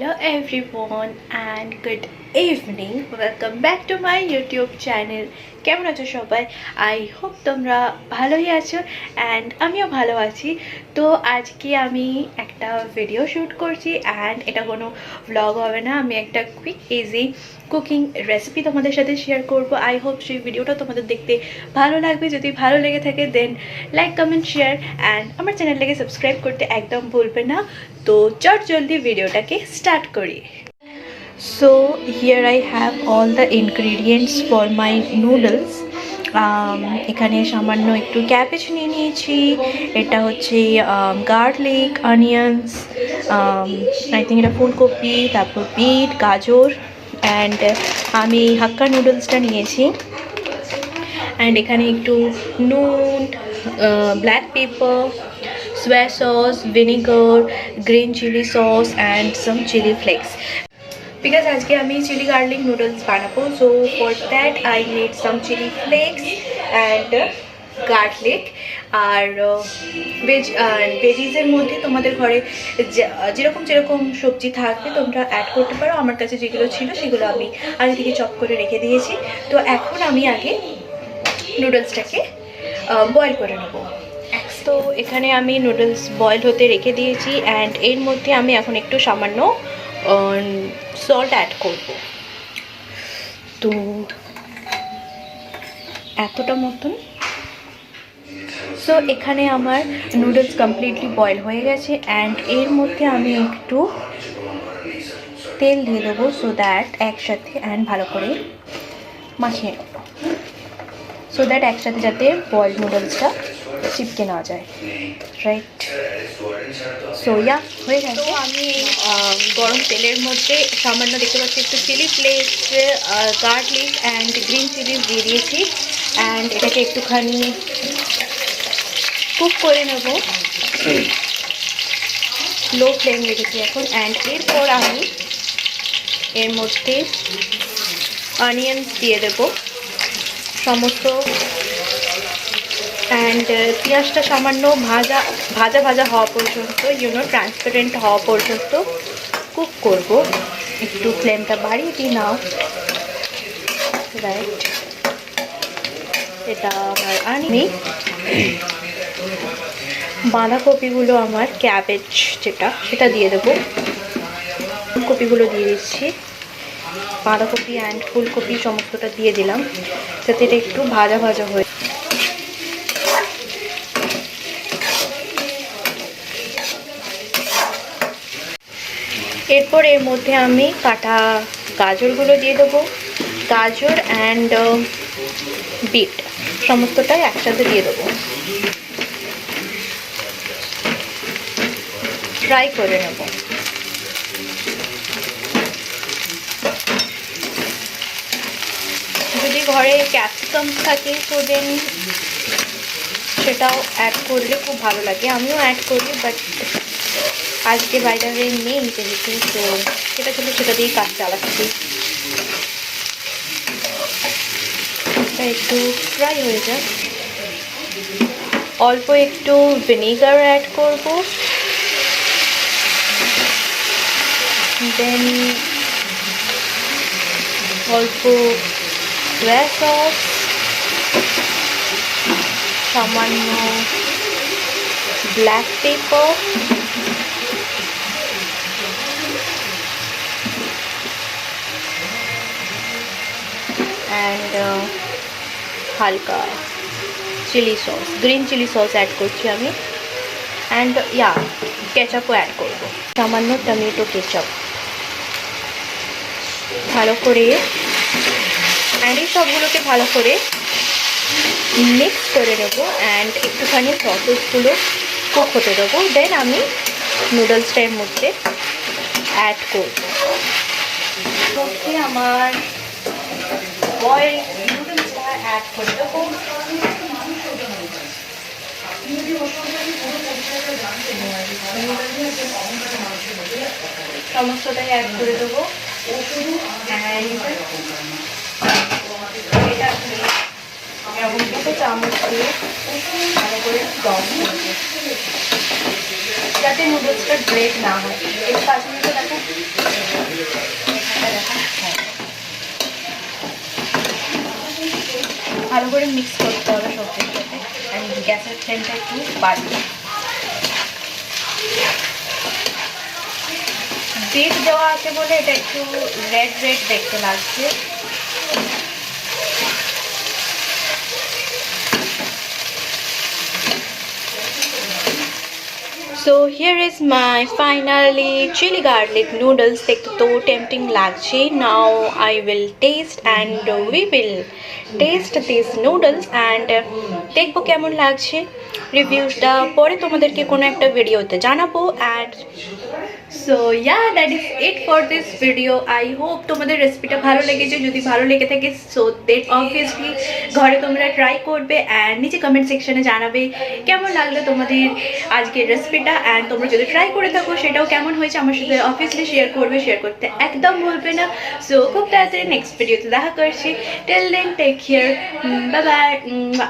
Hello everyone and good evening. Welcome back to my YouTube channel. কেমন আছো সবাই? I hope তোমরা ভালোই আছো and আমিও ভালো আছি। তো আজকে আমি একটা ভিডিও শুট করছি and এটা কোনো vlog হবে না, আমি একটা কুইক ইজি কুকিং রেসিপি তোমাদের সাথে শেয়ার করব। আই হোপ সেই ভিডিওটা তোমাদের দেখতে ভালো লাগবে। যদি ভালো লেগে থাকে দেন লাইক কমেন্ট শেয়ার অ্যান্ড আমার চ্যানেলটাকে সাবস্ক্রাইব করতে একদম ভুলবে না। তো চট জলদি ভিডিওটাকে স্টার্ট করি। So here I have all the ingredients for my noodles. এখানে সামান্য একটু ক্যাবেজ নিয়ে নিয়েছি, এটা হচ্ছে গার্লিক, অনিয়ন্স, আই থিঙ্ক এটা ফুলকপি, তারপর বিট, গাজর অ্যান্ড আমি হাক্কা নুডলসটা নিয়েছি। অ্যান্ড এখানে একটু নুন, black pepper, soya sauce, vinegar, green chili sauce and some chili flakes. Because আজকে আমি chili garlic noodles বানাবো, so for that I need some chili flakes and garlic. আর ভেজিসের মধ্যে তোমাদের ঘরে যেরকম যেরকম সবজি থাকবে তোমরা অ্যাড করতে পারো। আমার কাছে যেগুলো ছিল সেগুলো আমি আগে থেকে চপ করে রেখে দিয়েছি। তো এখন আমি আগে নুডলসটাকে বয়েল করে নেবো। তো এখানে আমি নুডলস বয়েল হতে রেখে দিয়েছি অ্যান্ড এর মধ্যে আমি এখন একটু সামান্য সল্ট অ্যাড করব। তো এতটা মতন। সো এখানে আমার নুডলস কমপ্লিটলি বয়েল হয়ে গেছে অ্যান্ড এর মধ্যে আমি একটু তেল দিয়ে দেবো সো দ্যাট একসাথে অ্যান্ড ভালো করে মাখিয়ে নেব, সো দ্যাট একসাথে যাতে বয়েল নুডলসটা চিপকে না যায়, রাইট? সো ইয়া হয়ে গেছে। তো আমি গরম তেলের মধ্যে সামান্য দেখতে পাচ্ছি একটু chilli flakes, garlic and green chillies দিয়ে দিয়েছি অ্যান্ড এটাকে একটুখানি কুক করে নেব। লো ফ্লেম রেখেছি এখন অ্যান্ড এরপর আমি এর মধ্যে অনিয়ন্স দিয়ে দেবো সমস্ত অ্যান্ড পেঁয়াজটা সামান্য ভাজা ভাজা ভাজা হওয়া পর্যন্ত, ট্রান্সপারেন্ট হওয়া পর্যন্ত কুক করব। একটু ফ্লেমটা বাড়িয়ে দিই নাও, রাইট? এটা আমার আনি বাঁধাকপিগুলো, আমার ক্যাবেজ সেটা দিয়ে দেবো। ফুলকপিগুলো দিয়ে দিচ্ছি, বাঁধাকপি অ্যান্ড ফুলকপি সমস্তটা দিয়ে দিলাম যাতে এটা একটু ভাজা ভাজা হয়ে। এরপর এর মধ্যে আমি কাটা গাজরগুলো দিয়ে দেবো। গাজর অ্যান্ড বিট সমস্তটাই একসাথে দিয়ে দেবো, ফ্রাই করে নেব। যদি ঘরে ক্যাপসিকাম থাকে তো দেন সেটাও অ্যাড করলে খুব ভালো লাগে, আমিও অ্যাড করি, বাট আজকে বাইরে নেই যেহেতু, তো সেটা ছিল সেটা দিয়েই কাজ চালাচ্ছি। এটা একটু ফ্রাই হয়ে যাক, অল্প একটু ভিনেগার অ্যাড করব, দেন অল্প soya sauce, সামান্য ব্ল্যাক পেপার অ্যান্ড হালকা chilli sauce, green chilli sauce add করছি আমি, অ্যান্ড কেচাপও অ্যাড করব, সামান্য টমেটো কেচাপ। ভালো করে অ্যান্ড এই সবগুলোকে ভালো করে মিক্স করে নেবো অ্যান্ড একটুখানি সসেসগুলো কুক হতে দেবো। দেন আমি নুডলসটার মধ্যে অ্যাড করবো। মধ্যে আমার বয়েল নুডলসটা অ্যাড করে দেবো। সমস্তটাই অ্যাড করে দেবো অ্যান্ড এটা এরকম দুটো চামচ দিয়ে ভালো করে দম করবো, যাতে নুডলসটা ব্রেক না হয়। এর 5 মিনিটে দেখো ভালো করে মিক্স করতে হবে সবজির সাথে। আর গ্যাসের ফ্লেমটা একটু বাড়িয়ে, বিট দেওয়া আছে বলে এটা একটু রেড রেড দেখতে লাগছে। So here is my finally chili garlic noodles. দেখতে তো tempting লাগছে। Now I will taste and we will taste these noodles and দেখবো কেমন লাগছে। রিভিউসটা পরে তোমাদেরকে কোনো একটা ভিডিওতে জানাবো। and so yeah, that is it for this video. I hope তোমাদের রেসিপিটা ভালো লেগেছে। যদি ভালো লেগে থাকে so then obviously ঘরে তোমরা ট্রাই করবে and নিচে কমেন্ট সেকশনে জানাবে কেমন লাগলো তোমাদের আজকের রেসিপিটা। and তোমরা যদি ট্রাই করে থাকো সেটাও কেমন হয়েছে আমার সাথে অবভিয়াসলি শেয়ার করবে, শেয়ার করতে একদম ভুলবে না। সো খুব তাড়াতাড়ি নেক্সট ভিডিওতে দেখা করছি। Till then take care, bye by.